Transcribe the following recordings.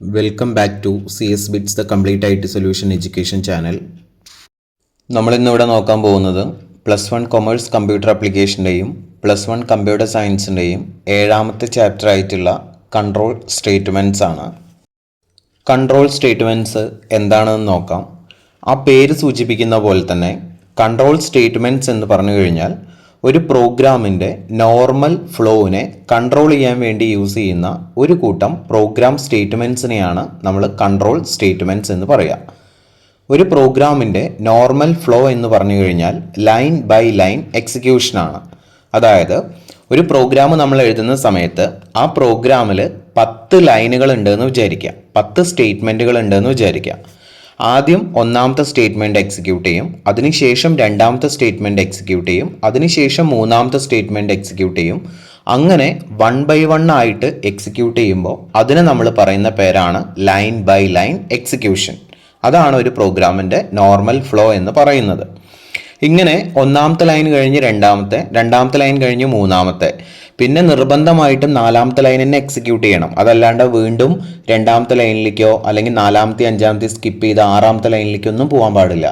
Welcome back to CS Bits the Complete IT Solution Education Channel. നമ്മൾ ഇന്നിവിടെ നോക്കാൻ പോകുന്നത് +1 കൊമേഴ്സ് കമ്പ്യൂട്ടർ ആപ്ലിക്കേഷൻ്റെയും +1 കമ്പ്യൂട്ടർ സയൻസിൻ്റെയും 7ാമത്തെ ചാപ്റ്റർ ആയിട്ടുള്ള കൺട്രോൾ സ്റ്റേറ്റ്മെൻറ്റ്സ് ആണ്. കൺട്രോൾ സ്റ്റേറ്റ്മെൻറ്റ്സ് എന്താണെന്ന് നോക്കാം. ആ പേര് സൂചിപ്പിക്കുന്ന പോലെ തന്നെ കൺട്രോൾ സ്റ്റേറ്റ്മെൻറ്റ്സ് എന്ന് പറഞ്ഞു കഴിഞ്ഞാൽ ഒരു പ്രോഗ്രാമിൻ്റെ നോർമൽ ഫ്ലോവിനെ കൺട്രോൾ ചെയ്യാൻ വേണ്ടി യൂസ് ചെയ്യുന്ന ഒരു കൂട്ടം പ്രോഗ്രാം സ്റ്റേറ്റ്മെൻറ്റ്സിനെയാണ് നമ്മൾ കൺട്രോൾ സ്റ്റേറ്റ്മെൻറ്റ്സ് എന്ന് പറയുക. ഒരു പ്രോഗ്രാമിൻ്റെ നോർമൽ ഫ്ലോ എന്ന് പറഞ്ഞു കഴിഞ്ഞാൽ ലൈൻ ബൈ ലൈൻ എക്സിക്യൂഷനാണ്. അതായത് ഒരു പ്രോഗ്രാം നമ്മൾ എഴുതുന്ന സമയത്ത് ആ പ്രോഗ്രാമിൽ 10 ലൈനുകൾ ഉണ്ടെന്ന് വിചാരിക്കുക, 10 സ്റ്റേറ്റ്മെൻറ്റുകൾ ഉണ്ടെന്ന് വിചാരിക്കുക. ആദ്യം ഒന്നാമത്തെ സ്റ്റേറ്റ്മെൻറ്റ് എക്സിക്യൂട്ട് ചെയ്യും, അതിനുശേഷം രണ്ടാമത്തെ സ്റ്റേറ്റ്മെൻറ്റ് എക്സിക്യൂട്ട് ചെയ്യും, അതിനുശേഷം മൂന്നാമത്തെ സ്റ്റേറ്റ്മെൻറ്റ് എക്സിക്യൂട്ട് ചെയ്യും. അങ്ങനെ 1 by 1 ആയിട്ട് എക്സിക്യൂട്ട് ചെയ്യുമ്പോൾ അതിന് നമ്മൾ പറയുന്ന പേരാണ് ലൈൻ ബൈ ലൈൻ എക്സിക്യൂഷൻ. അതാണ് ഒരു പ്രോഗ്രാമിൻ്റെ നോർമൽ ഫ്ലോ എന്ന് പറയുന്നത്. ഇങ്ങനെ ഒന്നാമത്തെ ലൈൻ കഴിഞ്ഞ് രണ്ടാമത്തെ ലൈൻ കഴിഞ്ഞ് മൂന്നാമത്തെ, പിന്നെ നിർബന്ധമായിട്ടും 4ാമത്തെ ലൈൻ തന്നെ എക്സിക്യൂട്ട് ചെയ്യണം. അതല്ലാണ്ട് വീണ്ടും 2ാമത്തെ ലൈനിലേക്കോ അല്ലെങ്കിൽ 4ാമത്തെ 5ാമത്തെ സ്കിപ്പ് ചെയ്ത് 6ാമത്തെ ലൈനിലേക്കോ ഒന്നും പോകാൻ പാടില്ല.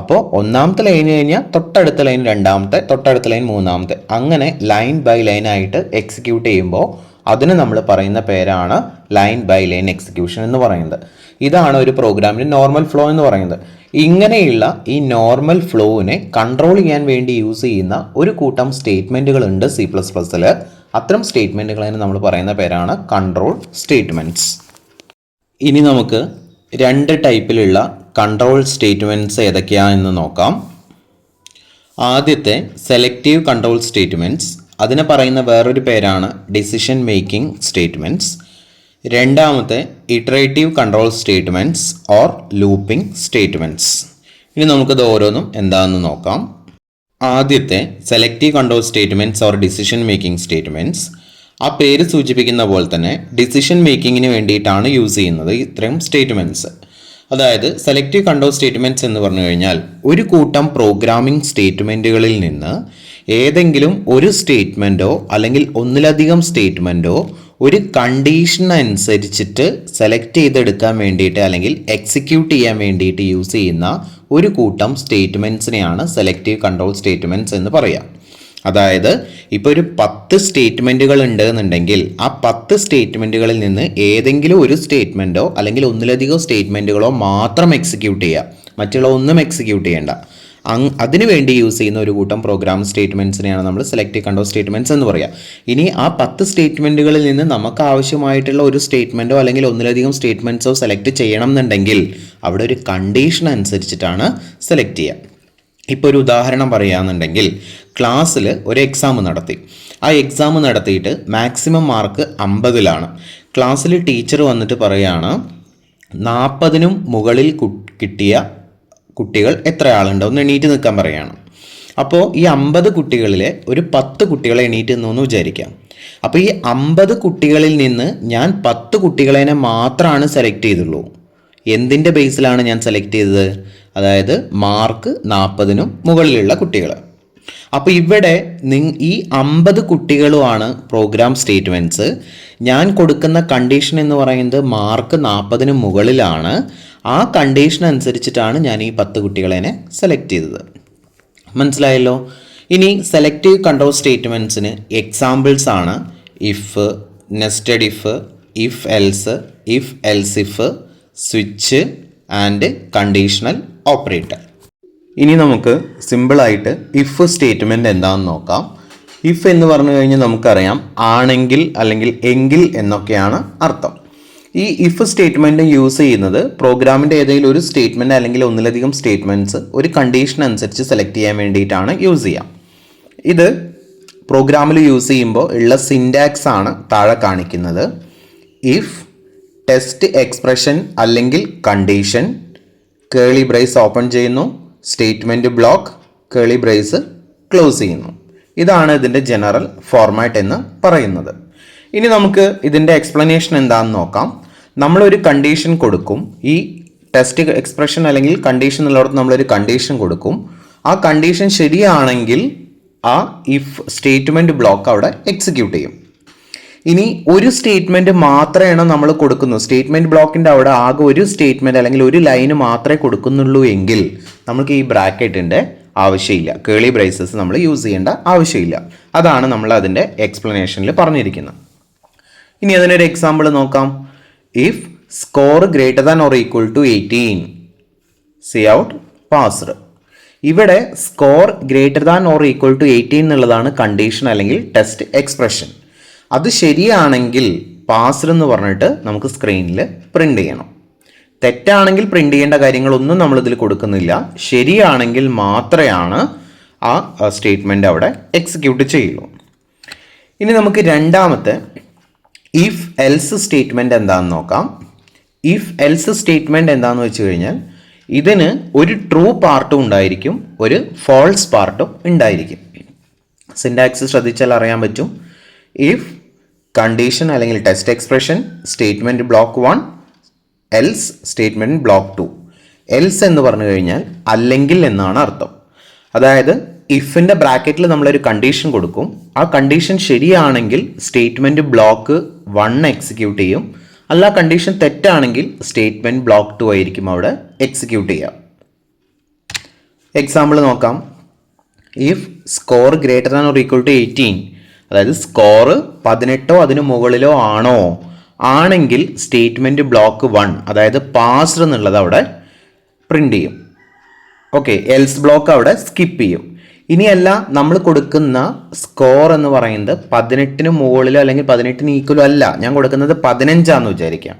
അപ്പോൾ ഒന്നാമത്തെ ലൈൻ കഴിഞ്ഞാൽ തൊട്ടടുത്ത ലൈൻ 2ാമത്തെ, തൊട്ടടുത്ത ലൈൻ 3ാമത്തെ, അങ്ങനെ ലൈൻ ബൈ ലൈൻ ആയിട്ട് എക്സിക്യൂട്ട് ചെയ്യുമ്പോൾ അതിന് നമ്മൾ പറയുന്ന പേരാണ് ലൈൻ ബൈ ലൈൻ എക്സിക്യൂഷൻ എന്ന് പറയുന്നത്. ഇതാണ് ഒരു പ്രോഗ്രാമിൻ്റെ നോർമൽ ഫ്ലോ എന്ന് പറയുന്നത്. ഇങ്ങനെയുള്ള ഈ നോർമൽ ഫ്ലോവിനെ കൺട്രോൾ ചെയ്യാൻ വേണ്ടി യൂസ് ചെയ്യുന്ന ഒരു കൂട്ടം സ്റ്റേറ്റ്മെൻറ്റുകൾ ഉണ്ട് C++ൽ. അത്തരം സ്റ്റേറ്റ്മെൻറ്റുകളെ നമ്മൾ പറയുന്ന പേരാണ് കൺട്രോൾ സ്റ്റേറ്റ്മെൻറ്റ്സ്. ഇനി നമുക്ക് 2 ടൈപ്പിലുള്ള കൺട്രോൾ സ്റ്റേറ്റ്മെൻറ്റ്സ് ഏതൊക്കെയാണെന്ന് നോക്കാം. ആദ്യത്തെ സെലക്റ്റീവ് കൺട്രോൾ സ്റ്റേറ്റ്മെൻറ്റ്സ്, അതിനെ പറയുന്ന വേറൊരു പേരാണ് ഡിസിഷൻ മേക്കിംഗ് സ്റ്റേറ്റ്മെൻറ്റ്സ്. രണ്ടാമത്തെ iterative control statements or looping statements. ഇനി നമുക്കത് ഓരോന്നും എന്താണെന്ന് നോക്കാം. ആദ്യത്തെ selective control statements or decision making statements, ആ പേര് സൂചിപ്പിക്കുന്ന പോലെ തന്നെ ഡിസിഷൻ മേക്കിങ്ങിന് വേണ്ടിയിട്ടാണ് യൂസ് ചെയ്യുന്നത് ഇത്രയും സ്റ്റേറ്റ്മെൻറ്റ്സ്. അതായത് സെലക്റ്റീവ് കൺട്രോൾ സ്റ്റേറ്റ്മെൻറ്റ്സ് എന്ന് പറഞ്ഞു കഴിഞ്ഞാൽ ഒരു കൂട്ടം പ്രോഗ്രാമിംഗ് സ്റ്റേറ്റ്മെൻറ്റുകളിൽ നിന്ന് ഏതെങ്കിലും ഒരു സ്റ്റേറ്റ്മെൻറ്റോ അല്ലെങ്കിൽ ഒന്നിലധികം സ്റ്റേറ്റ്മെൻറ്റോ ഒരു കണ്ടീഷൻ അനുസരിച്ചിട്ട് സെലക്ട് ചെയ്തെടുക്കാൻ വേണ്ടിയിട്ട് അല്ലെങ്കിൽ എക്സിക്യൂട്ട് ചെയ്യാൻ വേണ്ടിയിട്ട് യൂസ് ചെയ്യുന്ന ഒരു കൂട്ടം സ്റ്റേറ്റ്മെൻറ്റ്സിനെയാണ് സെലക്റ്റീവ് കൺട്രോൾ സ്റ്റേറ്റ്മെൻറ്റ്സ് എന്ന് പറയുക. അതായത് ഇപ്പോൾ ഒരു 10 സ്റ്റേറ്റ്മെൻറ്റുകൾ ഉണ്ടെന്നുണ്ടെങ്കിൽ ആ 10 സ്റ്റേറ്റ്മെൻറ്റുകളിൽ നിന്ന് ഏതെങ്കിലും ഒരു സ്റ്റേറ്റ്മെൻറ്റോ അല്ലെങ്കിൽ ഒന്നിലധികം സ്റ്റേറ്റ്മെൻറ്റുകളോ മാത്രം എക്സിക്യൂട്ട് ചെയ്യുക, മറ്റുള്ള ഒന്നും എക്സിക്യൂട്ട് ചെയ്യേണ്ട. അതിനു വേണ്ടി യൂസ് ചെയ്യുന്ന ഒരു കൂട്ടം പ്രോഗ്രാം സ്റ്റേറ്റ്മെൻറ്റ്സിനെയാണ് നമ്മൾ സെലക്റ്റീവ് കൺട്രോൾ സ്റ്റേറ്റ്മെൻറ്റ്സ് എന്ന് പറയുക. ഇനി ആ 10 സ്റ്റേറ്റ്മെൻറ്റുകളിൽ നിന്ന് നമുക്ക് ആവശ്യമായിട്ടുള്ള ഒരു സ്റ്റേറ്റ്മെൻറ്റോ അല്ലെങ്കിൽ ഒന്നിലധികം സ്റ്റേറ്റ്മെൻറ്റ്സോ സെലക്ട് ചെയ്യണം എന്നുണ്ടെങ്കിൽ അവിടെ ഒരു കണ്ടീഷൻ അനുസരിച്ചിട്ടാണ് സെലക്ട് ചെയ്യുക. ഇപ്പോൾ ഒരു ഉദാഹരണം പറയുകയാണെന്നുണ്ടെങ്കിൽ ക്ലാസ്സിൽ ഒരു എക്സാം നടത്തി. ആ എക്സാം നടത്തിയിട്ട് മാക്സിമം മാർക്ക് 50ലാണ്. ക്ലാസ്സിൽ ടീച്ചർ വന്നിട്ട് പറയുകയാണ് 40നും മുകളിൽ കിട്ടിയ കുട്ടികൾ എത്ര ആളുണ്ടോ ഒന്ന് എണീറ്റ് നിൽക്കാൻ പറയുകയാണ്. അപ്പോൾ ഈ 50 കുട്ടികളിലെ ഒരു 10 കുട്ടികളെ എണീറ്റ് നിന്നു വിചാരിക്കാം. അപ്പോൾ ഈ 50 കുട്ടികളിൽ നിന്ന് ഞാൻ 10 കുട്ടികളെ മാത്രമാണ് സെലക്ട് ചെയ്തുള്ളൂ. എന്തിൻ്റെ ബേസിലാണ് ഞാൻ സെലക്ട് ചെയ്തത്? അതായത് മാർക്ക് 40നും മുകളിലുള്ള കുട്ടികൾ. അപ്പോൾ ഇവിടെ ഈ 50 കുട്ടികളുമാണ് പ്രോഗ്രാം സ്റ്റേറ്റ്മെൻറ്റ്സ്. ഞാൻ കൊടുക്കുന്ന കണ്ടീഷൻ എന്ന് പറയുന്നത് മാർക്ക് 40ന് മുകളിലാണ്. ആ കണ്ടീഷൻ അനുസരിച്ചിട്ടാണ് ഞാൻ ഈ 10 കുട്ടികളെ സെലക്ട് ചെയ്തത്. മനസ്സിലായല്ലോ? ഇനി സെലക്റ്റീവ് കൺട്രോൾ സ്റ്റേറ്റ്മെൻറ്റ്സിന് എക്സാമ്പിൾസ് ആണ് if, nested if else, if else if, switch and conditional operator. ഇനി നമുക്ക് സിമ്പിളായിട്ട് ഇഫ് സ്റ്റേറ്റ്മെൻറ്റ് എന്താണെന്ന് നോക്കാം. ഇഫ് എന്ന് പറഞ്ഞു കഴിഞ്ഞാൽ നമുക്കറിയാം ആണെങ്കിൽ അല്ലെങ്കിൽ എങ്കിൽ എന്നൊക്കെയാണ് അർത്ഥം. ഈ ഇഫ് സ്റ്റേറ്റ്മെൻറ്റ് യൂസ് ചെയ്യുന്നത് പ്രോഗ്രാമിൻ്റെ ഏതെങ്കിലും ഒരു സ്റ്റേറ്റ്മെൻറ്റ് അല്ലെങ്കിൽ ഒന്നിലധികം സ്റ്റേറ്റ്മെൻറ്റ്സ് ഒരു കണ്ടീഷൻ അനുസരിച്ച് സെലക്ട് ചെയ്യാൻ വേണ്ടിയിട്ടാണ് യൂസ് ചെയ്യുക. ഇത് പ്രോഗ്രാമിൽ യൂസ് ചെയ്യുമ്പോൾ ഉള്ള സിൻറ്റാക്സ് ആണ് താഴെ കാണിക്കുന്നത്. ഇഫ് ടെസ്റ്റ് എക്സ്പ്രഷൻ അല്ലെങ്കിൽ കണ്ടീഷൻ, കേളി ബ്രേസ് ഓപ്പൺ ചെയ്യുന്നു, സ്റ്റേറ്റ്മെൻറ്റ് ബ്ലോക്ക്, കേളി ബ്രേസ് ക്ലോസ് ചെയ്യുന്നു. ഇതാണ് ഇതിൻ്റെ ജനറൽ ഫോർമാറ്റ് എന്ന് പറയുന്നത്. ഇനി നമുക്ക് ഇതിൻ്റെ എക്സ്പ്ലനേഷൻ എന്താണെന്ന് നോക്കാം. നമ്മളൊരു കണ്ടീഷൻ കൊടുക്കും. ഈ ടെസ്റ്റ് എക്സ്പ്രഷൻ അല്ലെങ്കിൽ കണ്ടീഷൻ എന്നുള്ളിടത്ത് നമ്മളൊരു കണ്ടീഷൻ കൊടുക്കും. ആ കണ്ടീഷൻ ശരിയാണെങ്കിൽ ആ ഇഫ് സ്റ്റേറ്റ്മെൻറ്റ് ബ്ലോക്ക് അവിടെ എക്സിക്യൂട്ട് ചെയ്യും. ഇനി ഒരു സ്റ്റേറ്റ്മെന്റ് മാത്രമാണ് നമ്മൾ കൊടുക്കുന്നു, സ്റ്റേറ്റ്മെന്റ് ബ്ലോക്കിന്റെ അവിടെ ആകെ ഒരു സ്റ്റേറ്റ്മെന്റ് അല്ലെങ്കിൽ ഒരു ലൈന് മാത്രമേ കൊടുക്കുന്നുള്ളൂ എങ്കിൽ നമുക്ക് ഈ ബ്രാക്കറ്റിന്റെ ആവശ്യമില്ല, കേളി ബ്രേസസ് നമ്മൾ യൂസ് ചെയ്യേണ്ട ആവശ്യമില്ല. അതാണ് നമ്മൾ അതിൻ്റെ എക്സ്പ്ലനേഷനിൽ പറഞ്ഞിരിക്കുന്നത്. ഇനി അതിനൊരു എക്സാമ്പിൾ നോക്കാം. If score greater than or equal to 18 cout passed. ഇവിടെ score greater than or equal to 18 എന്നുള്ളതാണ് കണ്ടീഷൻ അല്ലെങ്കിൽ ടെസ്റ്റ് എക്സ്പ്രഷൻ. അത് ശരിയാണെങ്കിൽ പാസ്ഡ് എന്ന് പറഞ്ഞിട്ട് നമുക്ക് സ്ക്രീനിൽ പ്രിന്റ് ചെയ്യണം. തെറ്റാണെങ്കിൽ പ്രിന്റ് ചെയ്യേണ്ട കാര്യങ്ങളൊന്നും നമ്മളിതിൽ കൊടുക്കുന്നില്ല. ശരിയാണെങ്കിൽ മാത്രമാണ് ആ സ്റ്റേറ്റ്മെൻറ്റ് അവിടെ എക്സിക്യൂട്ട് ചെയ്യുള്ളൂ. ഇനി നമുക്ക് രണ്ടാമത്തെ ഇഫ് എൽസ് സ്റ്റേറ്റ്മെൻറ്റ് എന്താണെന്ന് നോക്കാം. ഇഫ് എൽസ് സ്റ്റേറ്റ്മെൻറ്റ് എന്താണെന്ന് വെച്ച് കഴിഞ്ഞാൽ ഇതിന് ഒരു ട്രൂ പാർട്ടും ഉണ്ടായിരിക്കും, ഒരു ഫോൾസ് പാർട്ടും ഉണ്ടായിരിക്കും. സിൻടാക്സ് ശ്രദ്ധിച്ചാൽ അറിയാൻ പറ്റും. ഇഫ് കണ്ടീഷൻ അല്ലെങ്കിൽ test expression statement block 1, else statement block 2. Else എന്ന് പറഞ്ഞു കഴിഞ്ഞാൽ അല്ലെങ്കിൽ എന്നാണ് അർത്ഥം. അതായത് ഇഫിൻ്റെ ബ്രാക്കറ്റിൽ നമ്മളൊരു കണ്ടീഷൻ കൊടുക്കും. ആ കണ്ടീഷൻ ശരിയാണെങ്കിൽ സ്റ്റേറ്റ്മെൻറ്റ് ബ്ലോക്ക് 1 എക്സിക്യൂട്ട് ചെയ്യും. അല്ല കണ്ടീഷൻ തെറ്റാണെങ്കിൽ സ്റ്റേറ്റ്മെൻറ്റ് ബ്ലോക്ക് 2 ആയിരിക്കും അവിടെ എക്സിക്യൂട്ട് ചെയ്യുക. എക്സാമ്പിൾ നോക്കാം. If score greater than or equal to 18, അതായത് സ്കോർ 18 അതിന് മുകളിലോ ആണെങ്കിൽ സ്റ്റേറ്റ്മെൻറ്റ് ബ്ലോക്ക് 1 അതായത് പാസ്ഡ് എന്നുള്ളത് അവിടെ പ്രിൻ്റ് ചെയ്യും. ഓക്കെ, എൽസ് ബ്ലോക്ക് അവിടെ സ്കിപ്പ് ചെയ്യും. ഇനിയല്ല നമ്മൾ കൊടുക്കുന്ന സ്കോർ എന്ന് പറയുന്നത് 18 മുകളിലോ അല്ലെങ്കിൽ 18 ഈക്വലോ അല്ല, ഞാൻ കൊടുക്കുന്നത് 15 വിചാരിക്കാം.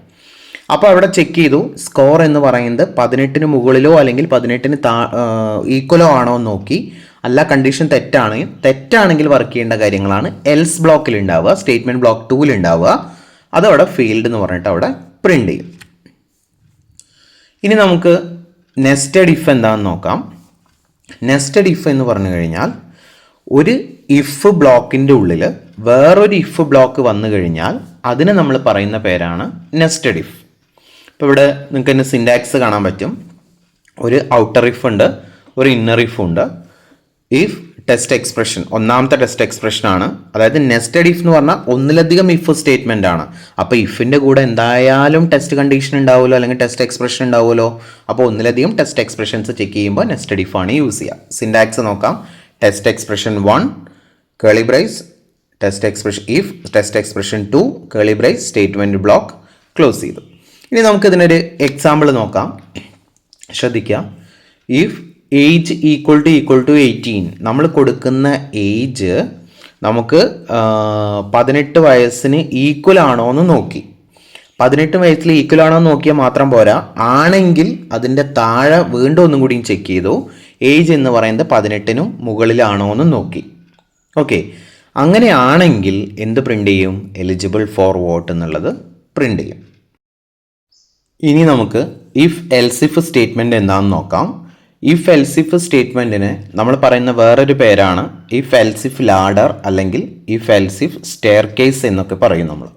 അപ്പോൾ അവിടെ ചെക്ക് ചെയ്തു സ്കോർ എന്ന് പറയുന്നത് 18 മുകളിലോ അല്ലെങ്കിൽ 18 ഈക്വലോ ആണോ എന്ന് നോക്കി. അല്ല കണ്ടീഷൻ തെറ്റാണെങ്കിൽ വർക്ക് ചെയ്യേണ്ട കാര്യങ്ങളാണ് എൽസ് ബ്ലോക്കിൽ ഉണ്ടാവുക, സ്റ്റേറ്റ്മെൻറ്റ് ബ്ലോക്ക് 2 ഉണ്ടാവുക. അതവിടെ ഫീൽഡ് എന്ന് പറഞ്ഞിട്ട് അവിടെ പ്രിൻ്റ് ചെയ്യും. ഇനി നമുക്ക് നെസ്റ്റഡ് ഇഫ് എന്താണെന്ന് നോക്കാം. നെസ്റ്റഡ് ഇഫ് എന്ന് പറഞ്ഞു കഴിഞ്ഞാൽ ഒരു ഇഫ് ബ്ലോക്കിൻ്റെ ഉള്ളിൽ വേറൊരു ഇഫ് ബ്ലോക്ക് വന്നു കഴിഞ്ഞാൽ അതിന് നമ്മൾ പറയുന്ന പേരാണ് നെസ്റ്റഡ് ഇഫ്. ഇപ്പോൾ ഇവിടെ നിങ്ങൾക്ക് തന്നെ സിൻടാക്സ് കാണാൻ പറ്റും. ഒരു ഔട്ടർ ഇഫ് ഉണ്ട്, ഒരു ഇന്നർ ഇഫ് ഉണ്ട്. ഇഫ് ടെസ്റ്റ് എക്സ്പ്രഷൻ ഒന്നാമത്തെ ടെസ്റ്റ് എക്സ്പ്രഷൻ ആണ്. അതായത് നെസ്റ്റഡ് ഇഫ് എന്ന് പറഞ്ഞാൽ ഒന്നിലധികം ഇഫ് സ്റ്റേറ്റ്മെൻ്റ് ആണ്. അപ്പോൾ ഇഫിൻ്റെ കൂടെ എന്തായാലും ടെസ്റ്റ് കണ്ടീഷൻ ഉണ്ടാവുമല്ലോ അല്ലെങ്കിൽ ടെസ്റ്റ് എക്സ്പ്രഷൻ ഉണ്ടാവുമല്ലോ. അപ്പോൾ ഒന്നിലധികം ടെസ്റ്റ് എക്സ്പ്രഷൻസ് ചെക്ക് ചെയ്യുമ്പോൾ നെസ്റ്റഡ് ഇഫ് ആണ് യൂസ് ചെയ്യുക. സിൻടാക്സ് നോക്കാം. Test expression 1 Keli brace, test expression if test expression 2 Keli brace, statement block close ചെയ്തു. ഇനി നമുക്കിതിനൊരു എക്സാമ്പിൾ നോക്കാം. ശ്രദ്ധിക്കുക. ഇഫ് ഏജ് ഈക്വൽ ടു 18, നമ്മൾ കൊടുക്കുന്ന ഏജ് നമുക്ക് 18 വയസ്സിന് ഈക്വൽ ആണോ എന്ന് നോക്കി. 18 വയസ്സിൽ ഈക്വൽ ആണോ എന്ന് നോക്കിയാൽ മാത്രം പോരാ, ആണെങ്കിൽ അതിൻ്റെ താഴെ വീണ്ടും ഒന്നും കൂടിയും ചെക്ക് ചെയ്തു. ഏജ് എന്ന് പറയുന്നത് 18 മുകളിലാണോ എന്ന് നോക്കി. ഓക്കെ, അങ്ങനെയാണെങ്കിൽ എന്ത് പ്രിൻ്റ് ചെയ്യും? എലിജിബിൾ ഫോർ വോട്ട് എന്നുള്ളത് പ്രിൻ്റ് ചെയ്യും. ഇനി നമുക്ക് ഇഫ് എൽസിഫ് സ്റ്റേറ്റ്മെൻറ്റ് എന്താണെന്ന് നോക്കാം. ഇഫ് എൽസിഫ് സ്റ്റേറ്റ്മെൻറ്റിന് നമ്മൾ പറയുന്ന വേറൊരു പേരാണ് ഇഫ് എൽസിഫ് ലാഡർ അല്ലെങ്കിൽ ഇഫ് എൽസിഫ് സ്റ്റെയർ കേസ് എന്നൊക്കെ പറയും നമ്മൾ.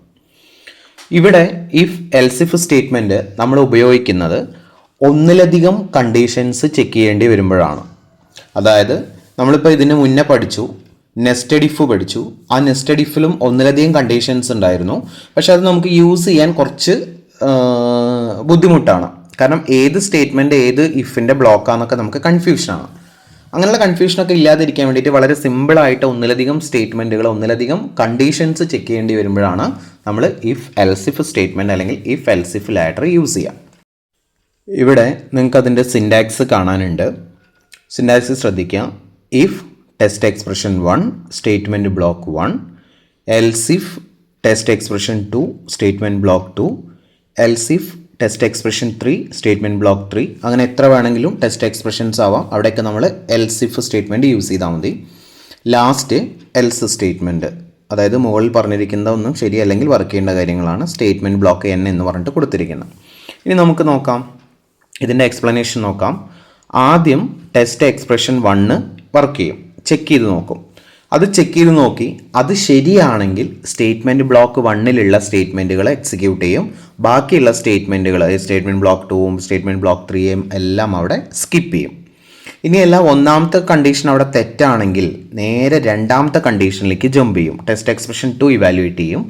ഇവിടെ ഇഫ് എൽസിഫ് സ്റ്റേറ്റ്മെൻറ്റ് നമ്മൾ ഉപയോഗിക്കുന്നത് ഒന്നിലധികം കണ്ടീഷൻസ് ചെക്ക് ചെയ്യേണ്ടി വരുമ്പോഴാണ്. അതായത് നമ്മളിപ്പോൾ ഇതിന് മുന്നേ പഠിച്ചു, നെസ്റ്റഡ് ഇഫ് പഠിച്ചു. ആ നെസ്റ്റഡ് ഇഫിലും ഒന്നിലധികം കണ്ടീഷൻസ് ഉണ്ടായിരുന്നു. പക്ഷെ അത് നമുക്ക് യൂസ് ചെയ്യാൻ കുറച്ച് ബുദ്ധിമുട്ടാണ്. കാരണം ഏത് സ്റ്റേറ്റ്മെൻറ്റ് ഏത് ഇഫിൻ്റെ ബ്ലോക്കാന്നൊക്കെ നമുക്ക് കൺഫ്യൂഷനാണ്. അങ്ങനെയുള്ള കൺഫ്യൂഷനൊക്കെ ഇല്ലാതിരിക്കാൻ വേണ്ടിയിട്ട് വളരെ സിമ്പിളായിട്ട് ഒന്നിലധികം സ്റ്റേറ്റ്മെൻറ്റുകൾ ഒന്നിലധികം കണ്ടീഷൻസ് ചെക്ക് ചെയ്യേണ്ടി വരുമ്പോഴാണ് നമ്മൾ ഇഫ് എൽസിഫ് സ്റ്റേറ്റ്മെൻറ്റ് അല്ലെങ്കിൽ ഇഫ് എൽസിഫ് ലാഡർ യൂസ് ചെയ്യാം. ഇവിടെ നിങ്ങൾക്ക് അതിൻ്റെ സിൻടാക്സ് കാണാനുണ്ട്. സിൻടാക്സ് ശ്രദ്ധിക്കുക. If test expression 1 statement block 1, എൽസിഫ് test expression 2 statement block 2, എൽസിഫ് test expression 3 statement block 3. അങ്ങനെ എത്ര വേണമെങ്കിലും ടെസ്റ്റ് എക്സ്പ്രഷൻസ് ആവാം. അവിടെയൊക്കെ നമ്മൾ എൽസിഫ് സ്റ്റേറ്റ്മെൻറ്റ് യൂസ് ചെയ്താൽ മതി. ലാസ്റ്റ് എൽസ് സ്റ്റേറ്റ്മെൻറ്റ്, അതായത് മുകളിൽ പറഞ്ഞിരിക്കുന്ന ഒന്നും ശരിയല്ലെങ്കിൽ വർക്ക് ചെയ്യേണ്ട കാര്യങ്ങളാണ് സ്റ്റേറ്റ്മെൻറ്റ് ബ്ലോക്ക് n എന്ന് പറഞ്ഞിട്ട് കൊടുത്തിരിക്കുന്നത്. ഇനി നമുക്ക് നോക്കാം, ഇതിൻ്റെ എക്സ്പ്ലനേഷൻ നോക്കാം. ആദ്യം ടെസ്റ്റ് എക്സ്പ്രഷൻ 1 വർക്ക് ചെയ്യും, ചെക്ക് ചെയ്ത് നോക്കും. അത് ചെക്ക് ചെയ്ത് നോക്കി അത് ശരിയാണെങ്കിൽ സ്റ്റേറ്റ്മെൻറ്റ് ബ്ലോക്ക് 1ലുള്ള സ്റ്റേറ്റ്മെൻറ്റുകൾ എക്സിക്യൂട്ട് ചെയ്യും. ബാക്കിയുള്ള സ്റ്റേറ്റ്മെൻറ്റുകൾ സ്റ്റേറ്റ്മെൻറ്റ് ബ്ലോക്ക് 2ഉം സ്റ്റേറ്റ്മെൻറ്റ് ബ്ലോക്ക് 3ഉം എല്ലാം അവിടെ സ്കിപ്പ് ചെയ്യും. ഇനിയെല്ലാം ഒന്നാമത്തെ കണ്ടീഷൻ അവിടെ തെറ്റാണെങ്കിൽ നേരെ രണ്ടാമത്തെ കണ്ടീഷനിലേക്ക് ജമ്പ് ചെയ്യും. ടെസ്റ്റ് എക്സ്പ്രഷൻ 2 ഇവാലുവേറ്റ് ചെയ്യും.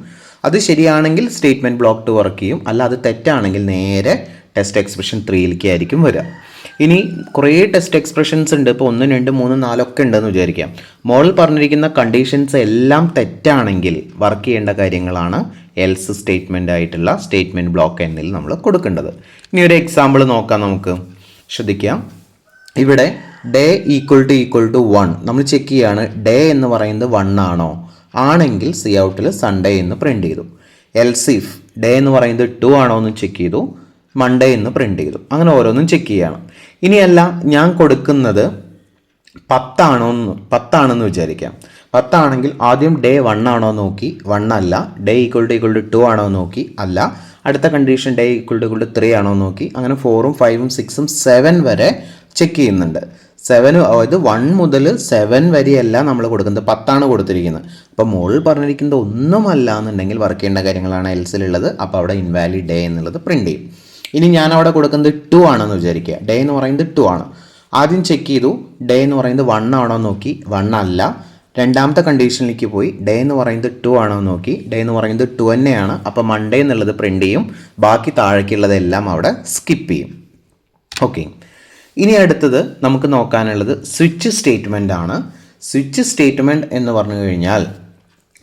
അത് ശരിയാണെങ്കിൽ സ്റ്റേറ്റ്മെൻറ്റ് ബ്ലോക്ക് 2 വർക്ക് ചെയ്യും, അല്ല അത് തെറ്റാണെങ്കിൽ നേരെ ടെസ്റ്റ് എക്സ്പ്രഷൻ 3ലേക്ക് ആയിരിക്കും വരിക. ഇനി കുറേ ടെസ്റ്റ് എക്സ്പ്രഷൻസ് ഉണ്ട്, ഇപ്പോൾ 1, 2, 3, 4 ഒക്കെ ഉണ്ടെന്ന് വിചാരിക്കാം. മോളിൽ പറഞ്ഞിരിക്കുന്ന കണ്ടീഷൻസ് എല്ലാം തെറ്റാണെങ്കിൽ വർക്ക് ചെയ്യേണ്ട കാര്യങ്ങളാണ് എൽസ് സ്റ്റേറ്റ്മെൻ്റ് ആയിട്ടുള്ള സ്റ്റേറ്റ്മെൻറ്റ് ബ്ലോക്ക് എന്നിൽ നമ്മൾ കൊടുക്കേണ്ടത്. ഇനി ഒരു എക്സാമ്പിൾ നോക്കാം നമുക്ക്. ശ്രദ്ധിക്കാം, ഇവിടെ ഡേ ഈക്വൽ ടു 1 നമ്മൾ ചെക്ക് ചെയ്യാണ്. ഡേ എന്ന് പറയുന്നത് 1 ആണോ? ആണെങ്കിൽ സി ഔട്ടിൽ സൺഡേ എന്ന് പ്രിൻ്റ് ചെയ്തു. എൽസ് ഇഫ് ഡേ എന്ന് പറയുന്നത് 2 ആണോ എന്ന് ചെക്ക് ചെയ്തു, മൺഡേ എന്ന് പ്രിൻ്റ് ചെയ്തു. അങ്ങനെ ഓരോന്നും ചെക്ക് ചെയ്യണം. ഇനിയല്ല ഞാൻ കൊടുക്കുന്നത് 10 ആണെന്ന് വിചാരിക്കാം. 10 ആണെങ്കിൽ ആദ്യം ഡേ 1 ആണോ നോക്കി, 1 അല്ല. ഡേ ഈക്വൽ ടു 2 ആണോ നോക്കി, അല്ല. അടുത്ത കണ്ടീഷൻ ഡേ ഈക്വൽ ടു 3 ആണോ നോക്കി. അങ്ങനെ 4ഉം 5ഉം 6ഉം 7 വരെ ചെക്ക് ചെയ്യുന്നുണ്ട്. 7 അതായത് 1 മുതൽ 7 വരെയല്ല നമ്മൾ കൊടുക്കുന്നത്, 10 കൊടുത്തിരിക്കുന്നത്. അപ്പോൾ മുകളിൽ പറഞ്ഞിരിക്കുന്നത് ഒന്നുമല്ല എന്നുണ്ടെങ്കിൽ വർക്ക് ചെയ്യേണ്ട കാര്യങ്ങളാണ് എൽസിലുള്ളത്. അപ്പോൾ അവിടെ ഇൻവാലിഡ് ഡേ എന്നുള്ളത് പ്രിൻ്റ് ചെയ്യും. ഇനി ഞാൻ അവിടെ കൊടുക്കുന്നത് 2 ആണെന്ന് വിചാരിക്കുക. ഡേ എന്ന് പറയുന്നത് 2 ആണ്. ആദ്യം ചെക്ക് ചെയ്തു, ഡേ എന്ന് പറയുന്നത് 1 ആണോ നോക്കി, 1 അല്ല. രണ്ടാമത്തെ കണ്ടീഷനിലേക്ക് പോയി, ഡേ എന്ന് പറയുന്നത് 2 ആണോ നോക്കി, ഡേ എന്ന് പറയുന്നത് 2 തന്നെയാണ്. അപ്പോൾ മൺഡേ എന്നുള്ളത് പ്രിൻ്റ് ചെയ്യും, ബാക്കി താഴേക്കുള്ളതെല്ലാം അവിടെ സ്കിപ്പ് ചെയ്യും. ഓക്കെ, ഇനി അടുത്തത് നമുക്ക് നോക്കാനുള്ളത് സ്വിച്ച് സ്റ്റേറ്റ്മെൻ്റ് ആണ്. സ്വിച്ച് സ്റ്റേറ്റ്മെൻറ്റ് എന്ന് പറഞ്ഞു കഴിഞ്ഞാൽ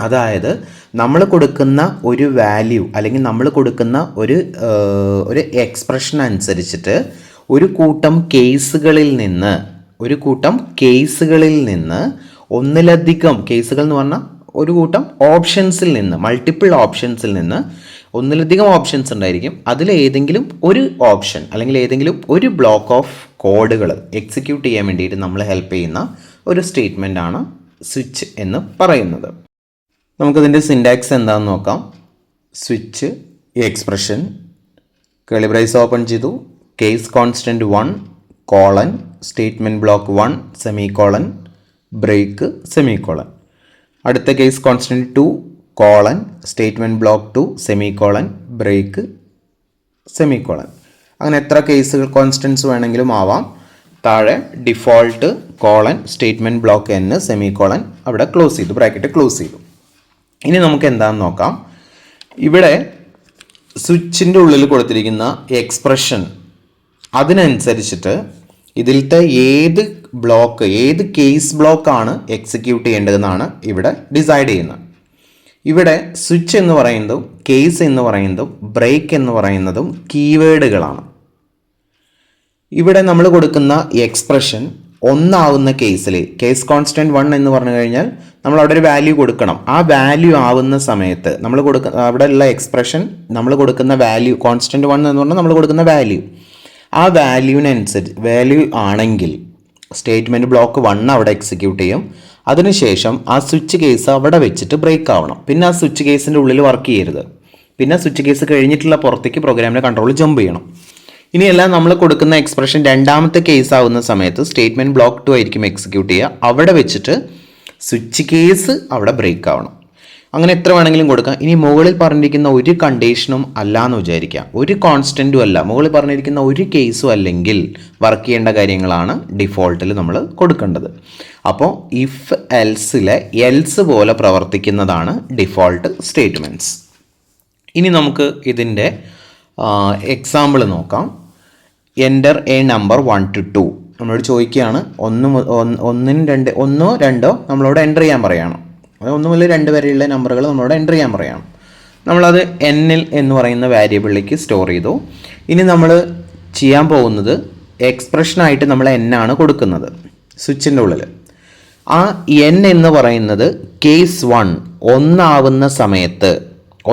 അതായത് നമ്മൾ കൊടുക്കുന്ന ഒരു വാല്യൂ അല്ലെങ്കിൽ നമ്മൾ കൊടുക്കുന്ന ഒരു എക്സ്പ്രഷൻ അനുസരിച്ചിട്ട് ഒരു കൂട്ടം കേസുകളിൽ നിന്ന് ഒന്നിലധികം കേസുകൾ എന്ന് പറഞ്ഞാൽ ഒരു കൂട്ടം ഓപ്ഷൻസിൽ നിന്ന്, മൾട്ടിപ്പിൾ ഓപ്ഷൻസിൽ നിന്ന് ഒന്നിലധികം ഓപ്ഷൻസ് ഉണ്ടായിരിക്കും. അതിലേതെങ്കിലും ഒരു ഓപ്ഷൻ അല്ലെങ്കിൽ ഏതെങ്കിലും ഒരു ബ്ലോക്ക് ഓഫ് കോഡുകൾ എക്സിക്യൂട്ട് ചെയ്യാൻ വേണ്ടിയിട്ട് നമ്മൾ ഹെൽപ്പ് ചെയ്യുന്ന ഒരു സ്റ്റേറ്റ്മെൻ്റ് ആണ് സ്വിച്ച് എന്ന് പറയുന്നത്. നമുക്കതിൻ്റെ സിൻടാക്സ് എന്താണെന്ന് നോക്കാം. Switch expression curly brace open ചെയ്തു, case constant 1 colon statement block 1 semicolon break semicolon. അടുത്ത case constant 2 colon statement block 2 semicolon break semicolon. അങ്ങനെ എത്ര കേസുകൾ കോൺസ്റ്റൻസ് വേണമെങ്കിലും ആവാം. താഴെ default colon statement block n semicolon അവിടെ ക്ലോസ് ചെയ്തു, ബ്രാക്കറ്റ് ക്ലോസ് ചെയ്തു. ഇനി നമുക്ക് എന്താണെന്ന് നോക്കാം. ഇവിടെ സ്വിച്ചിൻ്റെ ഉള്ളിൽ കൊടുത്തിരിക്കുന്ന എക്സ്പ്രഷൻ അതിനനുസരിച്ചിട്ട് ഇതിലത്തെ ഏത് കേസ് ബ്ലോക്കാണ് എക്സിക്യൂട്ട് ചെയ്യേണ്ടതെന്നാണ് ഇവിടെ ഡിസൈഡ് ചെയ്യുന്നത്. ഇവിടെ സ്വിച്ച് എന്ന് പറയുന്നതും കേസ് എന്ന് പറയുന്നതും ബ്രേക്ക് എന്ന് പറയുന്നതും കീവേഡുകളാണ്. ഇവിടെ നമ്മൾ കൊടുക്കുന്ന എക്സ്പ്രഷൻ ഒന്നാവുന്ന കേസിൽ കേസ് കോൺസ്റ്റൻറ്റ് 1 എന്ന് പറഞ്ഞു കഴിഞ്ഞാൽ നമ്മൾ അവിടെ ഒരു വാല്യൂ കൊടുക്കണം. ആ വാല്യൂ ആവുന്ന സമയത്ത് നമ്മൾ അവിടെ ഉള്ള എക്സ്പ്രഷൻ നമ്മൾ കൊടുക്കുന്ന വാല്യൂ കോൺസ്റ്റൻറ്റ് 1 എന്ന് പറഞ്ഞാൽ നമ്മൾ കൊടുക്കുന്ന വാല്യൂ, ആ വാല്യൂ ആണെങ്കിൽ സ്റ്റേറ്റ്മെൻറ്റ് ബ്ലോക്ക് 1 അവിടെ എക്സിക്യൂട്ട് ചെയ്യും. അതിനുശേഷം ആ സ്വിച്ച് കേസ് അവിടെ വെച്ചിട്ട് ബ്രേക്ക് ആവണം. പിന്നെ ആ സ്വിച്ച് കേസിൻ്റെ ഉള്ളിൽ വർക്ക് ചെയ്യരുത്. പിന്നെ സ്വിച്ച് കേസ് കഴിഞ്ഞിട്ടുള്ള പുറത്തേക്ക് പ്രോഗ്രാമിൻ്റെ കൺട്രോൾ ജമ്പ് ചെയ്യണം. ഇനിയെല്ലാം നമ്മൾ കൊടുക്കുന്ന എക്സ്പ്രഷൻ രണ്ടാമത്തെ കേസ് ആവുന്ന സമയത്ത് സ്റ്റേറ്റ്മെൻറ്റ് ബ്ലോക്ക് 2 ആയിരിക്കും എക്സിക്യൂട്ട് ചെയ്യുക. അവിടെ വെച്ചിട്ട് സ്വിച്ച് കേസ് അവിടെ ബ്രേക്ക് ആവണം. അങ്ങനെ എത്ര വേണമെങ്കിലും കൊടുക്കാം. ഇനി മുകളിൽ പറഞ്ഞിരിക്കുന്ന ഒരു കണ്ടീഷനും അല്ല എന്ന് വിചാരിക്കാം, ഒരു കോൺസ്റ്റൻറ്റും അല്ല, മുകളിൽ പറഞ്ഞിരിക്കുന്ന ഒരു കേസും അല്ലെങ്കിൽ വർക്ക് ചെയ്യേണ്ട കാര്യങ്ങളാണ് ഡിഫോൾട്ടിൽ നമ്മൾ കൊടുക്കേണ്ടത്. അപ്പോൾ ഇഫ് എൽസിലെ എൽസ് പോലെ പ്രവർത്തിക്കുന്നതാണ് ഡിഫോൾട്ട് സ്റ്റേറ്റ്മെൻറ്റ്സ്. ഇനി നമുക്ക് ഇതിൻ്റെ എക്സാമ്പിൾ നോക്കാം. എൻ്റർ എ നമ്പർ 1 to 2 നമ്മളോട് ചോദിക്കുകയാണ്. 1, 2 നമ്മളോട് എൻ്റർ ചെയ്യാൻ പറയണം. 1 മുതൽ 2 വരെയുള്ള നമ്പറുകൾ നമ്മളോട് എൻ്റർ ചെയ്യാൻ പറയണം. നമ്മളത് n എന്ന് പറയുന്ന വേരിയബിളിലേക്ക് സ്റ്റോർ ചെയ്തു. ഇനി നമ്മൾ ചെയ്യാൻ പോകുന്നത് എക്സ്പ്രഷനായിട്ട് നമ്മൾ n ആണ് കൊടുക്കുന്നത് സ്വിച്ചിൻ്റെ ഉള്ളിൽ. ആ n എന്ന് പറയുന്നത് കേസ് 1 ആവുന്ന സമയത്ത്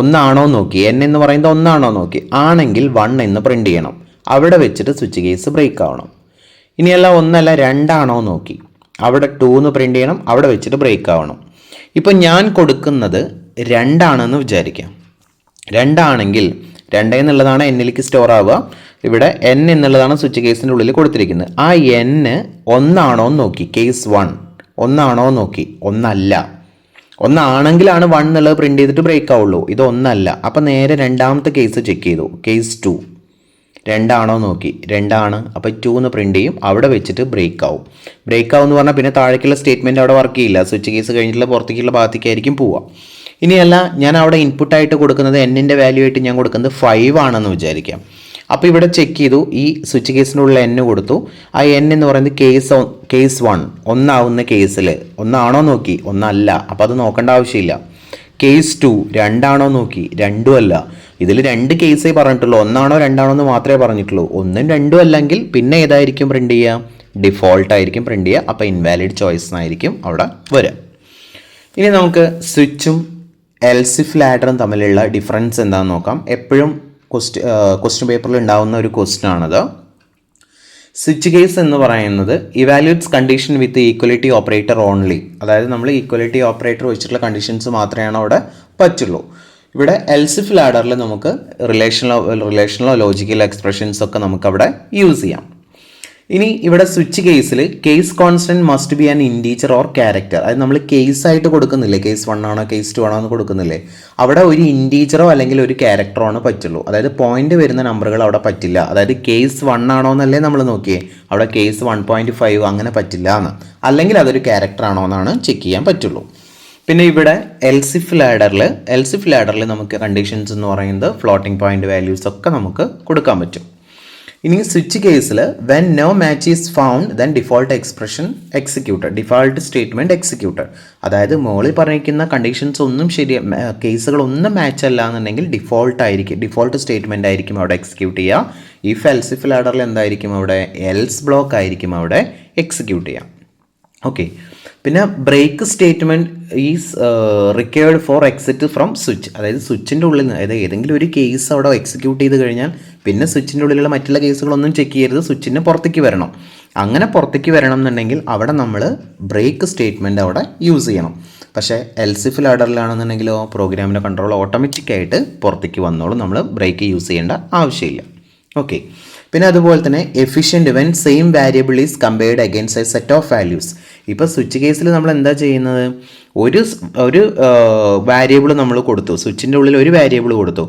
1 ആണോ നോക്കി, n എന്ന് പറയുന്നത് 1 ആണോ നോക്കി, ആണെങ്കിൽ 1 എന്ന് പ്രിൻ്റ് ചെയ്യണം. അവിടെ വെച്ചിട്ട് സ്വിച്ച് കേസ് ബ്രേക്ക് ആവണം. ഇനിയല്ല 1 അല്ല 2 ആണോ നോക്കി, അവിടെ 2 എന്ന് പ്രിൻ്റ് ചെയ്യണം. അവിടെ വെച്ചിട്ട് ബ്രേക്ക് ആവണം. ഇപ്പം ഞാൻ കൊടുക്കുന്നത് 2 ആണെന്ന് വിചാരിക്കാം. 2 ആണെങ്കിൽ 2 എന്നുള്ളതാണ് എന്നിലേക്ക് സ്റ്റോർ ആവുക. ഇവിടെ n എന്നുള്ളതാണ് സ്വിച്ച് കേസിൻ്റെ ഉള്ളിൽ കൊടുത്തിരിക്കുന്നത്. ആ n 1 ആണോ നോക്കി, കേസ് 1 ആണോ നോക്കി, 1 അല്ല. 1 ആണെങ്കിലാണ് 1 എന്നുള്ളത് പ്രിൻ്റ് ചെയ്തിട്ട് ബ്രേക്ക് ആവുള്ളൂ. ഇത് 1 അല്ല. അപ്പം നേരെ രണ്ടാമത്തെ കേസ് ചെക്ക് ചെയ്തു, കേസ് 2 2 ആണോ നോക്കി, 2 ആണ്. അപ്പോൾ 2 എന്ന് പ്രിൻ്റ് ചെയ്യും. അവിടെ വെച്ചിട്ട് ബ്രേക്ക് ആവും. ബ്രേക്ക് ആവും എന്ന് പറഞ്ഞാൽ പിന്നെ താഴേക്കുള്ള സ്റ്റേറ്റ്മെൻറ്റ് അവിടെ വർക്ക് ചെയ്യില്ല. സ്വിച്ച് കേസ് കഴിഞ്ഞിട്ടുള്ള പുറത്തേക്കുള്ള ഭാഗത്തേക്കായിരിക്കും പോവുക. ഇനിയല്ല ഞാൻ അവിടെ ഇൻപുട്ടായിട്ട് കൊടുക്കുന്നത് എന്നിൻ്റെ വാല്യൂ ആയിട്ട് ഞാൻ കൊടുക്കുന്നത് 5 ആണെന്ന് വിചാരിക്കാം. അപ്പോൾ ഇവിടെ ചെക്ക് ചെയ്തു, ഈ സ്വിച്ച് കേസിനുള്ള n കൊടുത്തു. ആ n എന്ന് പറയുന്നത് കേസ് 1 ഒന്നാവുന്ന കേസിൽ ഒന്നാണോ നോക്കി, ഒന്നല്ല, അപ്പോൾ അത് നോക്കേണ്ട ആവശ്യമില്ല. കേസ് 2 രണ്ടാണോ നോക്കി, രണ്ടും അല്ല. ഇതിൽ 2 കേസേ പറഞ്ഞിട്ടുള്ളൂ, ഒന്നാണോ രണ്ടാണോ എന്ന് മാത്രമേ പറഞ്ഞിട്ടുള്ളൂ. 1ഉം 2ഉം അല്ലെങ്കിൽ പിന്നെ ഏതായിരിക്കും പ്രിൻറ്റ് ചെയ്യുക, ഡിഫോൾട്ട് ആയിരിക്കും പ്രിൻറ്റ് ചെയ്യുക. അപ്പോൾ ഇൻവാലിഡ് ചോയ്സ് എന്നായിരിക്കും അവിടെ വരിക. ഇനി നമുക്ക് സ്വിച്ചും എൽസിഫ് ലാഡറും തമ്മിലുള്ള ഡിഫറൻസ് എന്താണെന്ന് നോക്കാം. എപ്പോഴും ക്വസ്റ്റ്യൻ പേപ്പറിൽ ഉണ്ടാകുന്ന ഒരു ക്വസ്റ്റ്യൻ ആണത്. സ്വിച്ച് കേസ് എന്ന് പറയുന്നത് ഇവാലുവേറ്റ്സ് കണ്ടീഷൻ വിത്ത് ഈക്വലിറ്റി ഓപ്പറേറ്റർ ഓൺലി. അതായത് നമ്മൾ ഈക്വലിറ്റി ഓപ്പറേറ്റർ വെച്ചിട്ടുള്ള കണ്ടീഷൻസ് മാത്രമേ അവിടെ പറ്റുള്ളൂ. ഇവിടെ എൽസിഫ് ലാഡറിൽ നമുക്ക് റിലേഷണലോ ലോജിക്കൽ എക്സ്പ്രഷൻസ് ഒക്കെ നമുക്കവിടെ യൂസ് ചെയ്യാം. ഇനി ഇവിടെ സ്വിച്ച് കേസിൽ case constant must be an integer or character. അതായത് നമ്മൾ കേസ് ആയിട്ട് കൊടുക്കുന്നില്ലേ, കേസ് 1 ആണോ കേസ് 2 ആണോ എന്ന് കൊടുക്കുന്നില്ലേ, അവിടെ ഒരു ഇൻറ്റീജറോ അല്ലെങ്കിൽ ഒരു ക്യാരക്ടറോ ആണ് പറ്റുള്ളൂ. അതായത് പോയിന്റ് വരുന്ന നമ്പറുകൾ അവിടെ പറ്റില്ല. അതായത് കേസ് 1 ആണോ എന്നല്ലേ നമ്മൾ നോക്കിയേ, അവിടെ കേസ് 1.5 അങ്ങനെ പറ്റില്ല എന്ന്, അല്ലെങ്കിൽ അതൊരു ക്യാരക്ടർ ആണോ എന്നാണ് ചെക്ക് ചെയ്യാൻ പറ്റുള്ളൂ. പിന്നെ ഇവിടെ എൽസിഫ് ലാഡറിൽ നമുക്ക് കണ്ടീഷൻസ് എന്ന് പറയുന്നത് ഫ്ലോട്ടിംഗ് പോയിന്റ് വാല്യൂസ് ഒക്കെ നമുക്ക് കൊടുക്കാൻ പറ്റും. ഇനി സ്വിച്ച് കേസിൽ when no match is found then default expression executed, default statement executed. അതായത് മുകളിൽ പറഞ്ഞിരിക്കുന്ന കണ്ടീഷൻസ് ഒന്നും കേസുകളൊന്നും മാച്ച് അല്ല എന്നുണ്ടെങ്കിൽ ഡിഫോൾട്ട് സ്റ്റേറ്റ്മെൻറ്റ് ആയിരിക്കും അവിടെ എക്സിക്യൂട്ട് ചെയ്യുക. ഇഫ് എൽസിഫ് ലാഡറിൽ എന്തായിരിക്കും അവിടെ എൽസ് ബ്ലോക്ക് ആയിരിക്കും അവിടെ എക്സിക്യൂട്ട് ചെയ്യുക. ഓക്കെ, പിന്നെ break statement is required for exit from switch. അതായത് സ്വിച്ചിൻ്റെ ഉള്ളിൽ നിന്ന്, അതായത് ഏതെങ്കിലും ഒരു കേസ് അവിടെ എക്സിക്യൂട്ട് ചെയ്ത് കഴിഞ്ഞാൽ പിന്നെ സ്വിച്ചിൻ്റെ ഉള്ളിലുള്ള മറ്റുള്ള കേസുകളൊന്നും ചെക്ക് ചെയ്യരുത്, സ്വിച്ചിന് പുറത്തേക്ക് വരണം. അങ്ങനെ പുറത്തേക്ക് വരണം എന്നുണ്ടെങ്കിൽ അവിടെ നമ്മൾ ബ്രേക്ക് സ്റ്റേറ്റ്മെൻറ്റ് അവിടെ യൂസ് ചെയ്യണം. പക്ഷേ എൽസിഫ് ലാഡറിലാണെന്നുണ്ടെങ്കിലോ പ്രോഗ്രാമിൻ്റെ കൺട്രോൾ ഓട്ടോമാറ്റിക്കായിട്ട് പുറത്തേക്ക് വന്നോളും, നമ്മൾ ബ്രേക്ക് യൂസ് ചെയ്യേണ്ട ആവശ്യമില്ല. ഓക്കെ, പിന്നെ അതുപോലെ തന്നെ efficient when same variable is compared against A set of values. ഇപ്പോൾ സ്വിച്ച് കേസിൽ നമ്മൾ എന്താ ചെയ്യുന്നത്, ഒരു വാരിയബിൾ നമ്മൾ കൊടുത്തു, സ്വിച്ചിൻ്റെ ഉള്ളിൽ ഒരു വാരിയബിൾ കൊടുത്തു.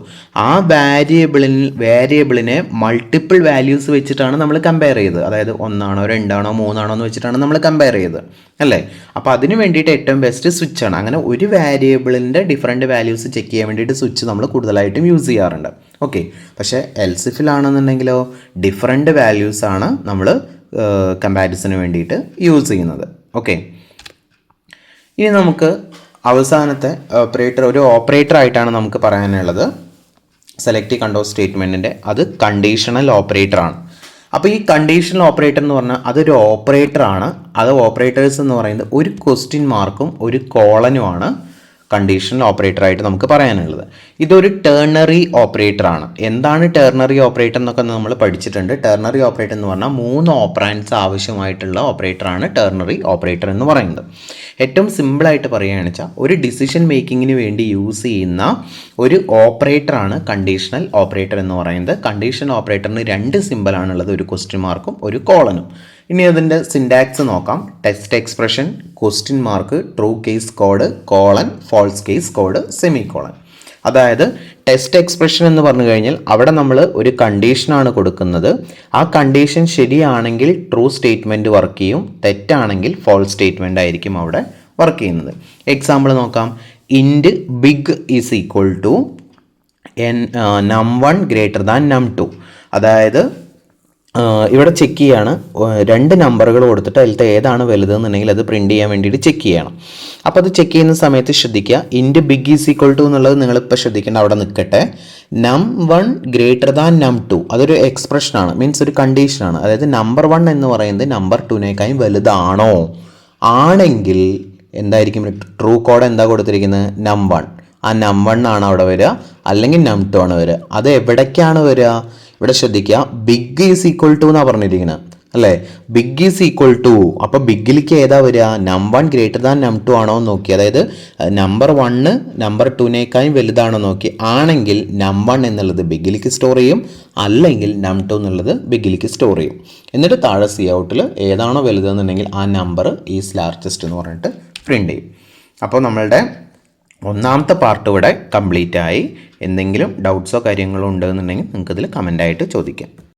ആ വാരിയബിളിനെ മൾട്ടിപ്പിൾ വാല്യൂസ് വെച്ചിട്ടാണ് നമ്മൾ കമ്പയർ ചെയ്തത്. അതായത് 1 ആണോ 2 ആണോ 3 ആണോ എന്ന് വെച്ചിട്ടാണ് നമ്മൾ കമ്പയർ ചെയ്തത്, അല്ലേ? അപ്പോൾ അതിന് വേണ്ടിയിട്ട് ഏറ്റവും ബെസ്റ്റ് സ്വിച്ചാണ്. അങ്ങനെ ഒരു വാരിയബിളിൻ്റെ ഡിഫറൻറ്റ് വാല്യൂസ് ചെക്ക് ചെയ്യാൻ വേണ്ടിയിട്ട് സ്വിച്ച് നമ്മൾ കൂടുതലായിട്ടും യൂസ് ചെയ്യാറുണ്ട്. ഓക്കെ, പക്ഷേ എൽസിഫിലാണെന്നുണ്ടെങ്കിലോ ഡിഫറൻറ്റ് വാല്യൂസാണ് നമ്മൾ കമ്പാരിസന് വേണ്ടിയിട്ട് യൂസ് ചെയ്യുന്നത്. ഓക്കെ, ഇനി നമുക്ക് അവസാനത്തെ ഒരു ഓപ്പറേറ്റർ ആയിട്ടാണ് നമുക്ക് പറയാനുള്ളത് സെലക്ട് കൺട്രോൾ സ്റ്റേറ്റ്മെൻറ്റിൻ്റെ. അത് കണ്ടീഷണൽ ഓപ്പറേറ്ററാണ്. അപ്പോൾ ഈ കണ്ടീഷണൽ ഓപ്പറേറ്റർ എന്ന് പറഞ്ഞാൽ അതൊരു ഓപ്പറേറ്ററാണ്. അത് ഓപ്പറേറ്റേഴ്സ് എന്ന് പറയുന്നത് ഒരു ക്വസ്റ്റ്യൻ മാർക്കും ഒരു കോളനുമാണ് കണ്ടീഷണൽ ഓപ്പറേറ്ററായിട്ട് നമുക്ക് പറയാനുള്ളത്. ഇതൊരു ടെർണറി ഓപ്പറേറ്ററാണ്. എന്താണ് ടെർണറി ഓപ്പറേറ്റർ എന്നൊക്കെ നമ്മൾ പഠിച്ചിട്ടുണ്ട്. ടെർണറി ഓപ്പറേറ്റർ എന്ന് പറഞ്ഞാൽ 3 ഓപ്പറാൻഡ്സ് ആവശ്യമായിട്ടുള്ള ഓപ്പറേറ്ററാണ് ടെർണറി ഓപ്പറേറ്റർ എന്ന് പറയുന്നത്. ഏറ്റവും സിമ്പിളായിട്ട് പറയുകയാണെന്ന് വെച്ചാൽ ഒരു ഡിസിഷൻ മേക്കിങ്ങിന് വേണ്ടി യൂസ് ചെയ്യുന്ന ഒരു ഓപ്പറേറ്ററാണ് കണ്ടീഷണൽ ഓപ്പറേറ്റർ എന്ന് പറയുന്നത്. കണ്ടീഷണൽ ഓപ്പറേറ്ററിന് 2 സിമ്പിളാണുള്ളത്, ഒരു ക്വസ്റ്റ്യൻ മാർക്കും ഒരു കോളനും. ഇനി അതിൻ്റെ സിൻടാക്സ് നോക്കാം. Test expression, question mark, true case code, colon, false case code, semicolon. അതായത് ടെസ്റ്റ് എക്സ്പ്രഷൻ എന്ന് പറഞ്ഞു കഴിഞ്ഞാൽ അവിടെ നമ്മൾ ഒരു കണ്ടീഷനാണ് കൊടുക്കുന്നത്. ആ കണ്ടീഷൻ ശരിയാണെങ്കിൽ ട്രൂ സ്റ്റേറ്റ്മെൻറ്റ് വർക്ക് ചെയ്യും, തെറ്റാണെങ്കിൽ ഫോൾസ് സ്റ്റേറ്റ്മെൻ്റ് ആയിരിക്കും അവിടെ വർക്ക് ചെയ്യുന്നത്. എക്സാമ്പിൾ നോക്കാം. Int big is equal to num1 greater than num2. അതായത് ഇവിടെ ചെക്ക് ചെയ്യാണ്, 2 നമ്പറുകൾ കൊടുത്തിട്ട് അതിലത്തെ ഏതാണ് വലുതെന്നുണ്ടെങ്കിൽ അത് പ്രിൻറ്റ് ചെയ്യാൻ വേണ്ടിയിട്ട് ചെക്ക് ചെയ്യണം. അപ്പോൾ അത് ചെക്ക് ചെയ്യുന്ന സമയത്ത് ശ്രദ്ധിക്കുക, ഇൻറ്റ് ബിഗ് ഈസ് ഈക്വൽ ടു എന്നുള്ളത് നിങ്ങളിപ്പോൾ ശ്രദ്ധിക്കേണ്ട അവിടെ നിൽക്കട്ടെ. num1 ഗ്രേറ്റർ ദാൻ num2 അതൊരു എക്സ്പ്രഷനാണ്, മീൻസ് ഒരു കണ്ടീഷനാണ്. അതായത് നമ്പർ 1 എന്ന് പറയുന്നത് നമ്പർ 2നേക്കാളും വലുതാണോ, ആണെങ്കിൽ എന്തായിരിക്കും ട്രൂ കോഡ് എന്താ കൊടുത്തിരിക്കുന്നത്, num1. ആ num1 ആണ് അവിടെ വരിക, അല്ലെങ്കിൽ num2 ആണ് വരിക. അത് എവിടേക്കാണ് വരിക, ഇവിടെ ശ്രദ്ധിക്കുക, ബിഗ് ഈസ് ഈക്വൽ ടു എന്നാണ് പറഞ്ഞിരിക്കുന്നത്, അല്ലേ? ബിഗ് ഈസ് ഈക്വൽ ടു, അപ്പോൾ ബിഗിലേക്ക് ഏതാ വരിക, num1 ഗ്രേറ്റർ ദാൻ num2 ആണോ എന്ന് നോക്കി. അതായത് നമ്പർ 1 നമ്പർ 2നേക്കാളും വലുതാണോ നോക്കി. ആണെങ്കിൽ num1 എന്നുള്ളത് ബിഗിലേക്ക് സ്റ്റോർ ചെയ്യും, അല്ലെങ്കിൽ num2 എന്നുള്ളത് ബിഗിലേക്ക് സ്റ്റോർ ചെയ്യും. എന്നിട്ട് താഴെ സി ഔട്ടിൽ ഏതാണോ വലുതെന്നുണ്ടെങ്കിൽ ആ നമ്പർ ഈസ് ലാർജസ്റ്റ് എന്ന് പറഞ്ഞിട്ട് പ്രിൻ്റ് ചെയ്യും. അപ്പോൾ നമ്മളുടെ ഒന്നാമത്തെ പാർട്ട് ഇവിടെ കംപ്ലീറ്റ് ആയി. എന്തെങ്കിലും ഡൗട്ട്സോ കാര്യങ്ങളോ ഉണ്ടെന്നുണ്ടെങ്കിൽ നിങ്ങൾക്ക് ഇതിൽ കമൻ്റായിട്ട് ചോദിക്കാം.